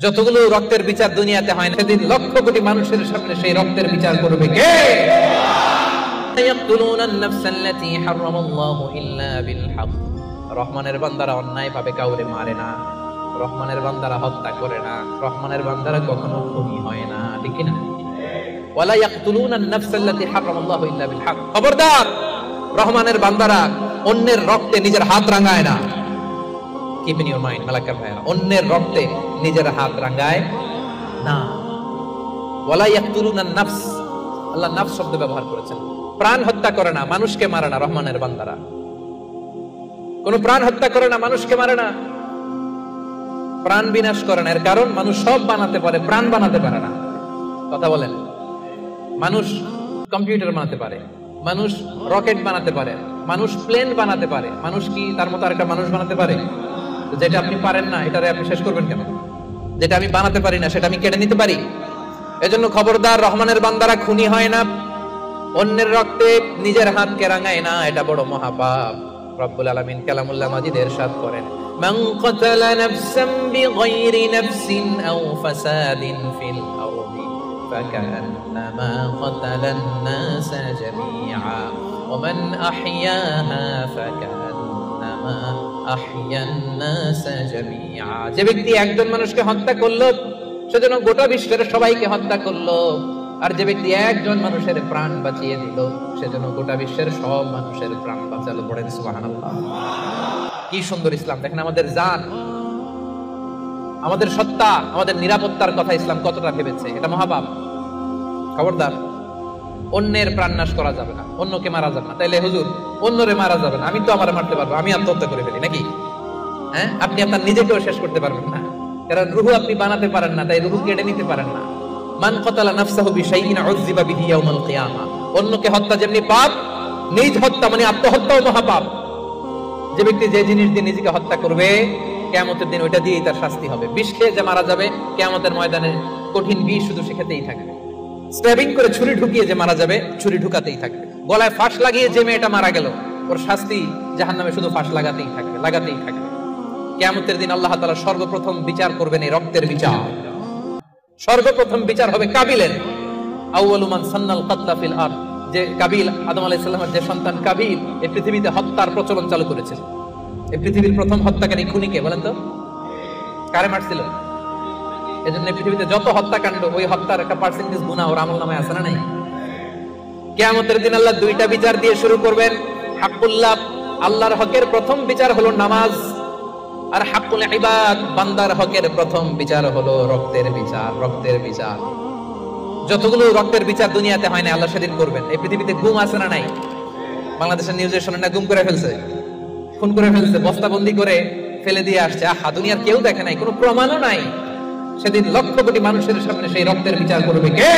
যতগুলো রক্তের বিচার দুনিয়াতে হয় না, সেদিন লক্ষ কোটি মানুষের সামনে সেই রক্তের বিচার করবে কে? রহমানের বান্দারা অন্যায় ভাবে কাউরে মারে না, রহমানের বান্দারা হত্যা করে না, রহমানের বান্দারা কখনো খুনি হয় না, ঠিক না? ওয়ালা ইয়াকতুলুনা আন-নাফসাল্লাতী হারামাল্লাহু ইল্লা বিল হক। খবরদার, রহমানের বান্দারা অন্যের রক্তে নিজের হাত রাঙায় না। Keep in your mind Malakar ভাইরা, অন্যের রক্তে নিজের হাত রাঙায় না। ওয়ালা ইয়াকতুলুনা আন-নাফস, আল্লাহ নাফস শব্দ ব্যবহার করেছেন। প্রাণ হত্যা করে না, মানুষকে মারে না রহমানের বান্দারা। কোন প্রাণ হত্যা করে না, মানুষকে মারে না, প্রাণ বিনাশ করে না। এর কারণ মানুষ সব বানাতে পারে, প্রাণ বানাতে পারে না। কথা বলেন, মানুষ কম্পিউটার বানাতে পারে, মানুষ রকেট বানাতে পারে, মানুষ প্লেন বানাতে পারে, মানুষ কি তার মতো আরেকটা মানুষ বানাতে পারে? যেটা আপনি পারেন না এটারে আপনি শেষ করবেন কেন? যেটা আমি বানাতে পারি না সেটা আমি কেড়ে নিতে পারি? এজন্য খবরদার, রহমানের বান্দারা খুনি হয় না, অন্যের রক্তে নিজের হাতকে রাঙায় না, এটা বড় মহাপাপ। রব্বুল আলামিন কালামুল্লাহ মাজিদে ইরশাদ করেন, মান কাতালা নাফসান বিগাইরি নাফসিন আও ফাসাদিন ফিল আরদি ফাকান্নামা কাতালান নাসা জামিআ ওয়া মান আহইয়াহা ফাকান্নামা আহইয়ান নাসা জামিআ। যে ব্যক্তি একজন মানুষকে হত্যা করলো সেজন্য গোটা বিশ্বের সবাইকে হত্যা করলো, আর যে ব্যক্তি একজন মানুষের প্রাণ বাঁচিয়ে দিল সেজন্য গোটা বিশ্বের সব মানুষের প্রাণ বাঁচালো। পড়েন সুবহানাল্লাহ। কি সুন্দর ইসলাম! দেখেন, আমাদের জান, আমাদের সত্তা, আমাদের নিরাপত্তার কথা ইসলাম কতটা ভেবেছে। এটা মহাপাপ। খবরদার, অন্যের প্রাণ নাশ করা যাবে না, অন্যকে মারা যাবে না। তাইলে হুজুর, অন্যরে মারা যাবে না, আমি তো আমারে মারতে পারবো, আমি আত্মহত্যা করে ফেলি নাকি? হ্যাঁ, আপনি আপনার নিজেকেও শেষ করতে পারবেন না, কারণ রূহ আপনি বানাতে পারেন না, তাই রূহ কেড়ে নিতে পারেন না। মান কাতালা নাফসাহু বিশাইইন উযযিবা বিহি ইয়াউমাল কিয়ামাহ। অন্যকে হত্যা যেমনি পাপ, নিজ হত্যা মানে আত্মহত্যাও মহাপাপ। যে ব্যক্তি যে জিনিস দিয়ে নিজেকে হত্যা করবে, কিয়ামতের দিন ওইটা দিয়েই তার শাস্তি হবে। বিষ খেয়ে যে মারা যাবে, কিয়ামতের ময়দানে কঠিন বিষ শুধু সে খেতেই থাকবে। স্ট্যাবিং করে ছুরি ঢুকিয়ে যে মারা যাবে, ছুরি ঢুকাতেই থাকবে। গলায় ফাঁস লাগিয়ে যে মেয়েটা মারা গেল, ওর শাস্তি জাহান্নামে শুধু ফাঁস লাগাতেই থাকবে, লাগাতেই থাকবে। কিয়ামতের দিন আল্লাহ তাআলা সর্বপ্রথম বিচার করবেন এই রক্তের বিচার। সর্বপ্রথম বিচার হবে কাবিলের। আউয়ালু মান সান্নাল কাতলা ফিল আরদ, যে কাবিল, আদম আলাইহিস সালামের যে সন্তান কাবিল, এই পৃথিবীতে হত্যার প্রচলন চালু করেছে। এই পৃথিবীর প্রথম হত্যাকারী খুনিকে বলেন তো? কারে মারছিল? এজন্য পৃথিবীতে যত হত্যাকাণ্ড, ওই হত্যার একটা পার্সেন্টেজ গুনাহ ওর আমলনামায় আছে না নাই? কিয়ামতের দিন আল্লাহ দুইটা বিচার দিয়ে শুরু করবেন। হাক্কুল্লাহ, আল্লাহর হকের প্রথম বিচার হলো নামাজ, আর হাক্কুল ইবাদ, বান্দার হকের প্রথম বিচার হলো রক্তের বিচার। রক্তের বিচার, যতগুলো রক্তের বিচার দুনিয়াতে হয় না, আল্লাহ সেদিন করবেন। এই পৃথিবীতে গুম আছে না নাই? বাংলাদেশের নিউজে শোনেন না, গুম করে ফেলছে, খুন করে ফেলছে, বস্তাবন্দি করে ফেলে দিয়ে আসছে। আহা, দুনিয়ার কেউ দেখে নাই, কোনো প্রমাণও নাই। সেদিন লক্ষ কোটি মানুষের সামনে সেই রক্তের বিচার করবে কে?